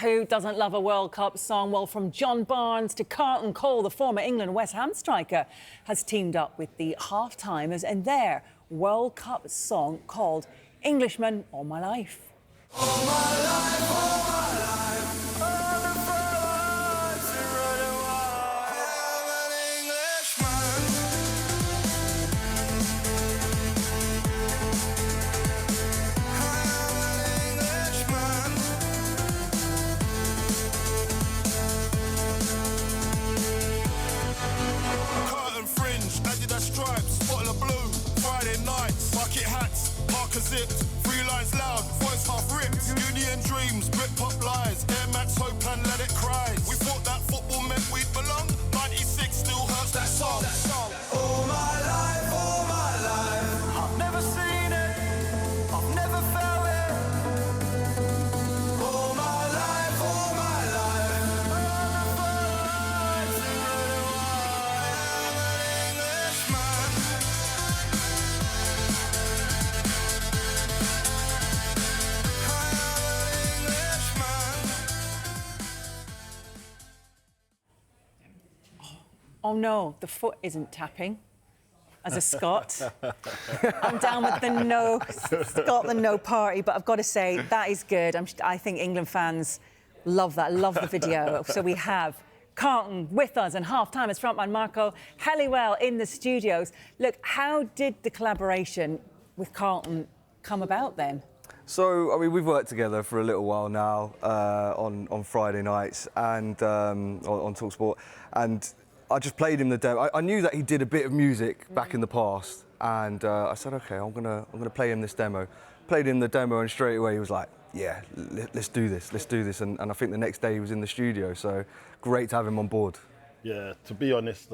Who doesn't love a World Cup song? Well, from John Barnes to Carlton Cole, the former England West Ham striker, has teamed up with the Half Timers in their World Cup song called Englishman All My Life. All my life, all my life, all the flowers are running wild. I'm an Englishman. I'm an Englishman. Curtain fringe, Adidas stripes, bottle of blue, Friday nights, bucket hats, Parker zipped, three lines loud, voice half ripped, Union dreams, Britpop lies, Air Max hope and let it cry. We thought that football meant we'd belong, 96 still hurts that song. All my life, I've never seen it, I've never felt it. All my life, all the flowers are running wild. I'm an Englishman. Oh no, the foot isn't tapping. As a Scot, I'm down with the no Scotland no party, but I've got to say that is good. I think England fans love that, love the video. So we have Carlton with us and half-timers frontman Marco Helliwell in the studios. Look, how did the collaboration with Carlton come about then? So, I mean, we've worked together for a little while now on Friday nights and on TalkSport, and I just played him the demo. I knew that he did a bit of music back in the past, and I said, okay, I'm gonna play him this demo. Played him the demo, and straight away he was like, yeah, let's do this. And I think the next day he was in the studio, so great to have him on board. Yeah, to be honest,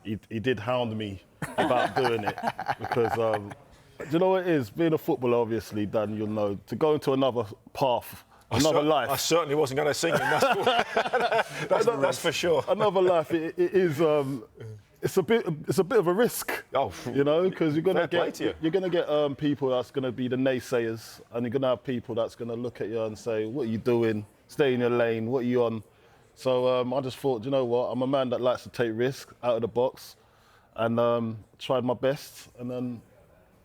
he did hound me about doing it because do you know what it is? Being a footballer, obviously, Dan, you'll know, to go into another path, another life. I certainly wasn't going to sing him. That's for sure. Another life. It is. It's a bit of a risk. Oh, you know, because you're gonna fair play get to you. you're gonna get people that's gonna be the naysayers, and you're gonna have people that's gonna look at you and say, "What are you doing? Stay in your lane. What are you on?" So I just thought, you know what? I'm a man that likes to take risks out of the box, and tried my best, and then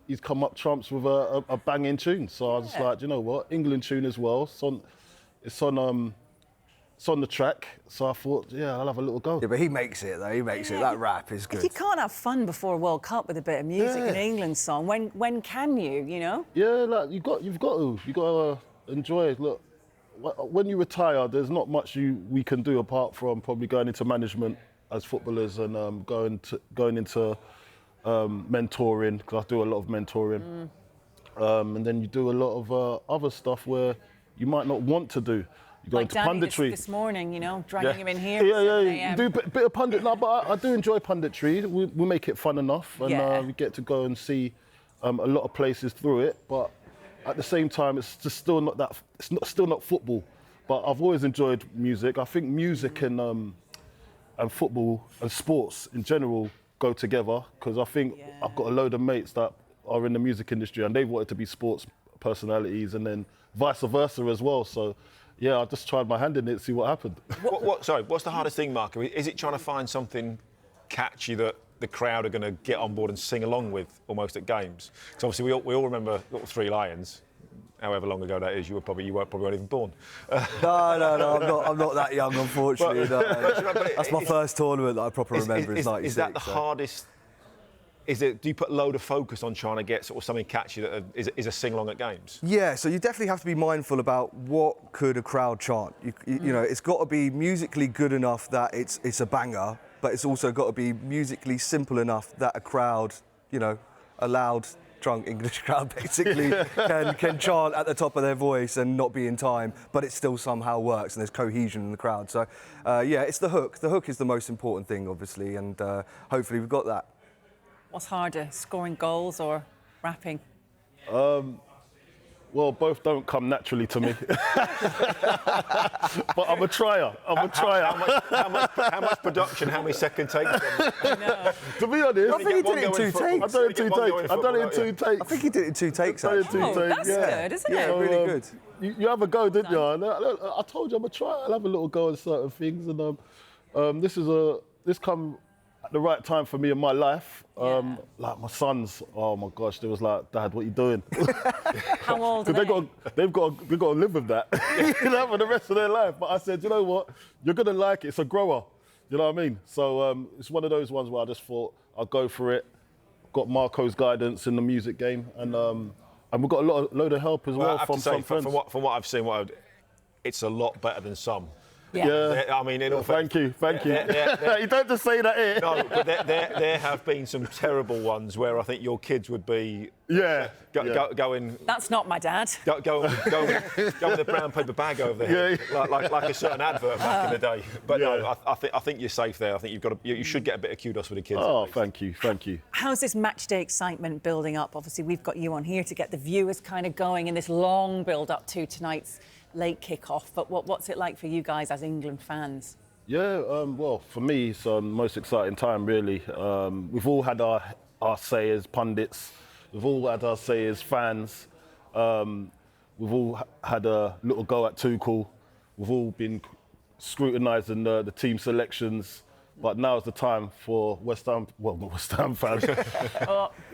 he's come up trumps with a banging tune. So I was just like, you know what? England tune as well. It's on the track. So I thought, yeah, I'll have a little go. Yeah, but he makes it though. He makes it. That rap is good. You can't have fun before a World Cup with a bit of music, an England song. When can you? You know? Yeah, like you've got to enjoy it. Look, when you retire, there's not much we can do apart from probably going into management as footballers and going into mentoring, because I do a lot of mentoring, and then you do a lot of other stuff where you might not want to do. You go Like into Danny punditry. this morning, you know, dragging him in here. Yeah. You do a bit of pundit. No, but I do enjoy punditry. We make it fun enough, and we get to go and see a lot of places through it. But at the same time, it's just still not that. Still not football. But I've always enjoyed music. I think music and football and sports in general go together, because I think I've got a load of mates that are in the music industry and they've wanted to be sports personalities, and then vice versa as well. So yeah, I just tried my hand in it, see what happened. Sorry, what's the hardest thing, Marco? Is it trying to find something catchy that the crowd are going to get on board and sing along with almost at games? Because obviously we all remember Little Three Lions. However long ago that is, you weren't probably not even born. No, I'm not that young, unfortunately. That's my first tournament that I properly remember. Is 96. Is that the hardest? Do you put a load of focus on trying to get sort of something catchy that is a sing-along at games? Yeah, so you definitely have to be mindful about what could a crowd chant. You know, it's got to be musically good enough that it's a banger, but it's also got to be musically simple enough that a crowd, you know, a loud, drunk English crowd basically can chant at the top of their voice and not be in time, but it still somehow works and there's cohesion in the crowd. So, yeah, it's the hook. The hook is the most important thing, obviously, and hopefully we've got that. What's harder, scoring goals or rapping? Well, both don't come naturally to me. But I'm a trier. How much production, how many second takes? To be honest, I think he did it in 2 takes. I've done it in 2 takes. I think he did it in 2 takes, actually. That's good, isn't it? Yeah, really good. You have a go, didn't you? And I told you I'm a trier. I'll have a little go at certain things. And this come at the right time for me in my life. Like my sons, oh my gosh, they was like, Dad, what are you doing? How old are they? They've got to live with that, for the rest of their life. But I said, you know what? You're gonna like it. It's a grower. You know what I mean? So it's one of those ones where I just thought I'll go for it. Got Marco's guidance in the music game, and we've got a load of help as well from some friends. From what I've seen, it's a lot better than some. Yeah. I mean, in all thank you. You don't just say that here. No, but there have been some terrible ones where I think your kids would be going. That's not my dad. Go with a brown paper bag over their head, like a certain advert back in the day. But no, I think you're safe there. I think you should get a bit of kudos for the kids. Oh, thank you. How's this match day excitement building up? Obviously, we've got you on here to get the viewers kind of going in this long build up to tonight's late kick-off, but what's it like for you guys as England fans? Yeah, well, for me, it's the most exciting time, really. We've all had our say as pundits. We've all had our say as fans. We've all had a little go at Tuchel. We've all been scrutinising the team selections. But now is the time for not West Ham fans,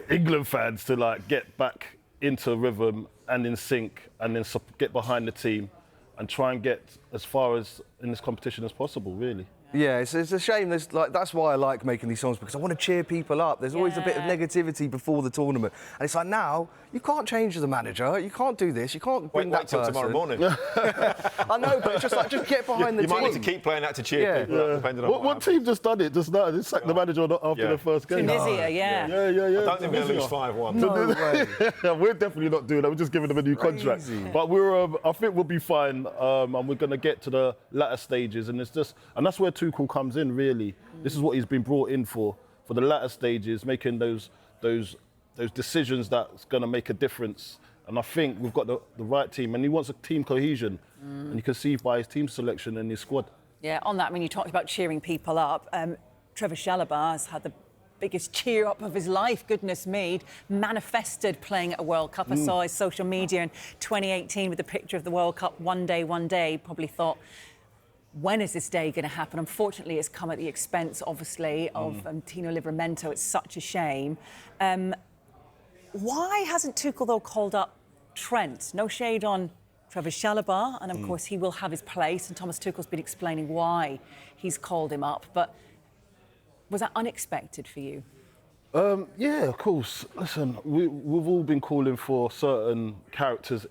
England fans to get back into rhythm and in sync, and then get behind the team and try and get as far as in this competition as possible, really. Yeah, it's a shame. That's why I like making these songs, because I want to cheer people up. There's always a bit of negativity before the tournament, and it's like, now you can't change the manager, you can't do this, you can't bring that person. Wait till tomorrow morning. I know, but it's just get behind the team. You might need to keep playing that to cheer people up, depending on what team just done it just now? They sacked the manager after the first game. Tunisia, yeah. Yeah. I don't think we're going to lose 5-1. No way. We're definitely not doing that. We're just giving them a new contract. But I think we'll be fine, and we're going to get to the latter stages, and that's where Tuchel comes in. Really, this is what he's been brought in for the latter stages, making those decisions that's going to make a difference. And I think we've got the right team, and he wants a team cohesion, and you can see by his team selection and his squad. Yeah, on that, when you talked about cheering people up, Trevor Chalobah has had the biggest cheer up of his life, goodness me, manifested playing at a World Cup. I saw his social media in 2018 with the picture of the World Cup, one day, probably thought, when is this day going to happen? Unfortunately, it's come at the expense, obviously, of Tino Livramento. It's such a shame. Why hasn't Tuchel, though, called up Trent? No shade on Trevor Chalobah, and of course he will have his place, and Thomas Tuchel's been explaining why he's called him up. But was that unexpected for you? Yeah, of course. Listen, we've all been calling for certain characters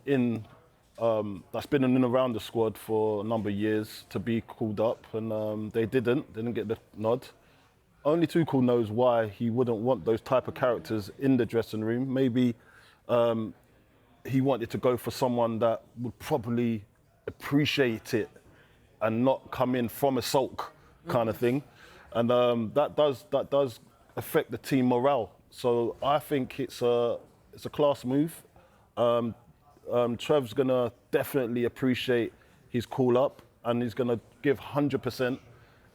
that's been in and around the squad for a number of years to be called up, and they didn't get the nod. Only Tuchel knows why he wouldn't want those type of characters in the dressing room. Maybe he wanted to go for someone that would probably appreciate it and not come in from a sulk kind of thing, and that does affect the team morale. So I think it's a class move. Trev's going to definitely appreciate his call up, and he's going to give 100%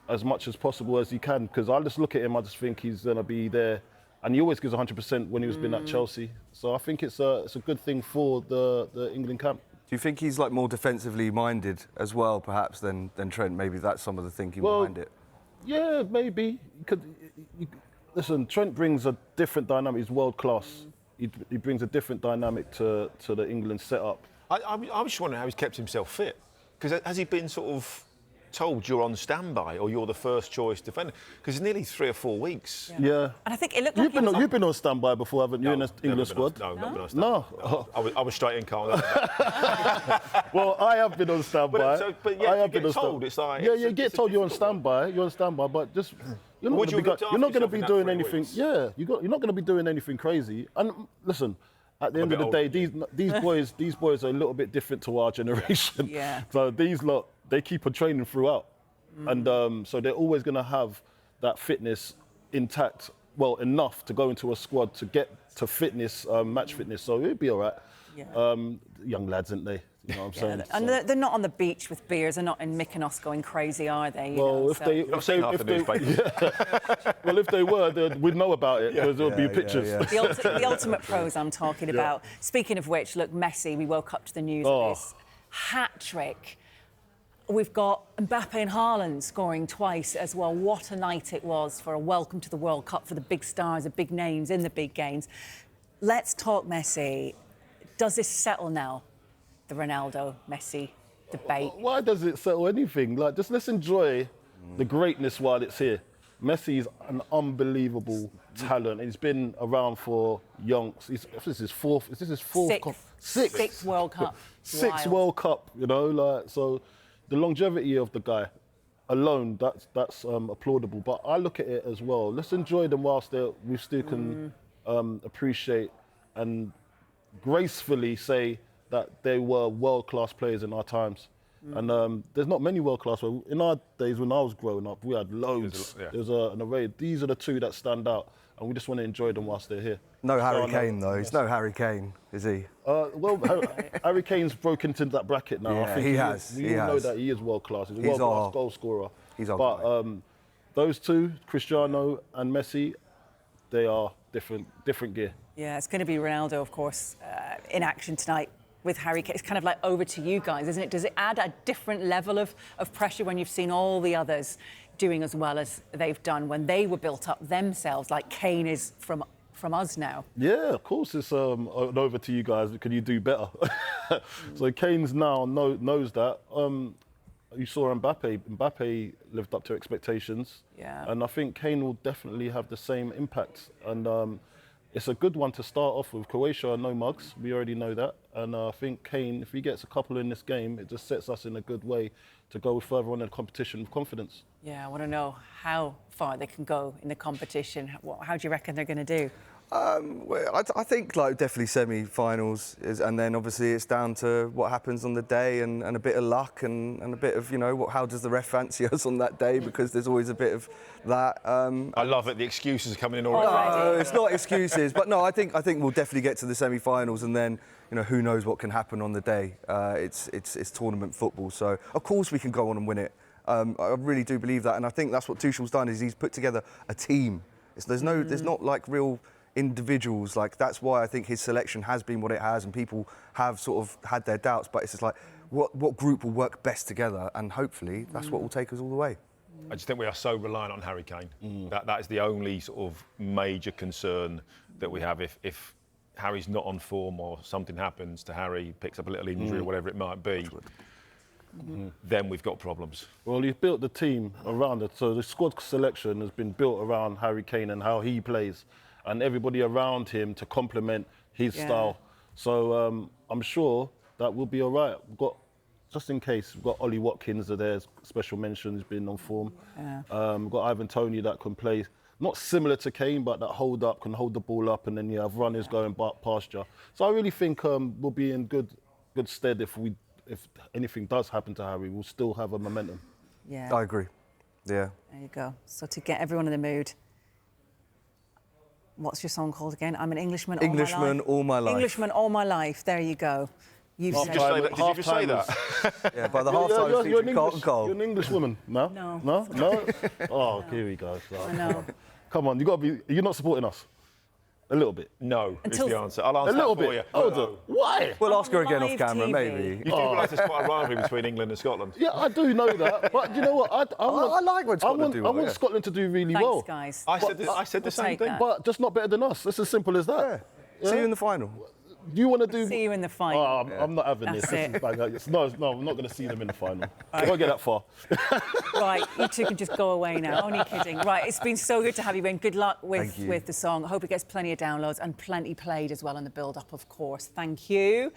as much as possible as he can, because I just look at him, I just think he's going to be there, and he always gives 100% when he's been at Chelsea. So I think it's a good thing for the England camp. Do you think he's more defensively minded as well, perhaps, than Trent? Maybe that's some of the thinking behind it. Yeah, maybe. Listen, Trent brings a different dynamic. He's world class. He brings a different dynamic to the England setup. I'm just wondering how he's kept himself fit. Because has he been sort of told you're on standby or you're the first choice defender? Because it's nearly 3 or 4 weeks. Yeah. And I think it looked like you've been on standby before, haven't you, in the England squad? No, not been on standby. No. I was straight in, Carl. Well, I have been on standby. But yeah, you get told. It's like... Yeah, you get told you're on standby. You're on standby, but just... You're not going to be doing anything... Yeah, you're not going to be doing anything crazy. And listen... At the end of the day, these boys are a little bit different to our generation. Yeah. So these lot, they keep on training throughout, and so they're always going to have that fitness intact, well enough to go into a squad to get to fitness, match fitness. So it'll be all right. Young lads, aren't they? You know what I'm saying? And they're not on the beach with beers. They're not in Mykonos going crazy, are they? Well, if they were, we'd know about it because there would be pictures. The ultimate pros I'm talking about. Speaking of which, look, Messi, we woke up to the news of this hat-trick. We've got Mbappe and Haaland scoring twice as well. What a night it was for a welcome to the World Cup for the big stars, the big names in the big games. Let's talk Messi. Does this settle now, the Ronaldo-Messi debate? Why does it settle anything? Like, just let's enjoy the greatness while it's here. Messi's an unbelievable talent. He's been around for yonks. This is his fourth. Is this his fourth? Sixth World Cup. Sixth World Cup. You know, like so. The longevity of the guy alone, that's applaudable. But I look at it as well. Let's enjoy them whilst we still can appreciate and gracefully say that they were world-class players in our times. And there's not many world-class players. In our days when I was growing up, we had loads. There's an array. These are the two that stand out, and we just want to enjoy them whilst they're here. No Harry Kane, though. He's no Harry Kane, is he? Well, Harry Kane's broken into that bracket now. Yeah, I think he has. We all know that he is world-class. He's a world-class goal scorer. He's our But those two, Cristiano and Messi, they are different gear. Yeah, it's going to be Ronaldo, of course, in action tonight with Harry Kane. It's kind of like over to you guys, isn't it? Does it add a different level of pressure when you've seen all the others doing as well as they've done when they were built up themselves, like Kane is from us now? Yeah, of course it's an over to you guys. Can you do better? So Kane's now knows that. You saw Mbappe. Mbappe lived up to expectations. Yeah. And I think Kane will definitely have the same impact. And it's a good one to start off with. Croatia are no mugs. We already know that. And I think Kane, if he gets a couple in this game, it just sets us in a good way to go further on in the competition with confidence. Yeah, I want to know how far they can go in the competition. How do you reckon they're going to do? Well, I think like definitely semi-finals, and then obviously it's down to what happens on the day and a bit of luck and a bit of, you know, how does the ref fancy us on that day, because there's always a bit of that. I love it. The excuses are coming in already. No, it's not excuses, but no, I think we'll definitely get to the semi-finals, and then, you know, who knows what can happen on the day. It's tournament football, so of course we can go on and win it. I really do believe that, and I think that's what Tuchel's done, is he's put together a team. There's not like real individuals. Like, that's why I think his selection has been what it has, and people have sort of had their doubts, but it's just like what group will work best together, and hopefully that's what will take us all the way. I just think we are so reliant on Harry Kane. That is the only sort of major concern that we have. If Harry's not on form or something happens to Harry, picks up a little injury or whatever it might be, then we've got problems. Well, he's built the team around it, so the squad selection has been built around Harry Kane and how he plays, and everybody around him to complement his style. So I'm sure that we'll be all right. We've got, just in case, we've got Ollie Watkins there, special mention, has been on form. We've got Ivan Toney that can play, not similar to Kane, but that can hold the ball up, and then you have runners going past you. So I really think we'll be in good stead if anything does happen to Harry. We'll still have a momentum. Yeah. I agree. Yeah. There you go. So to get everyone in the mood, what's your song called again? I'm an Englishman all my life. Englishman all my life. Englishman all my life. There you go. You've said Did you just say that? Yeah, by the half-time featuring Carlton Cole. You're an English woman, no? No. No? Oh, here we go. I know. Come on, you're not supporting us? A little bit. No, is the answer. I'll answer a little that for bit. you. Hold No. on. Why? We'll ask her again off Live camera, TV. maybe. You do realise there's quite a rivalry between England and Scotland? Yeah, I do know that. But you know what? I like when Scotland do well, I want yeah. Scotland to do really Thanks, well. guys. I said the same take thing. that. But just not better than us. It's as simple as that. Yeah. See you in the final. Do you want to do... See you in the final. Oh, I'm not having That's this. it. This is bang. No, I'm not going to see them in the final. I won't get that far. Right, you two can just go away now. Only kidding. Right, it's been so good to have you in. Good luck with the song. I hope it gets plenty of downloads and plenty played as well in the build-up, of course. Thank you.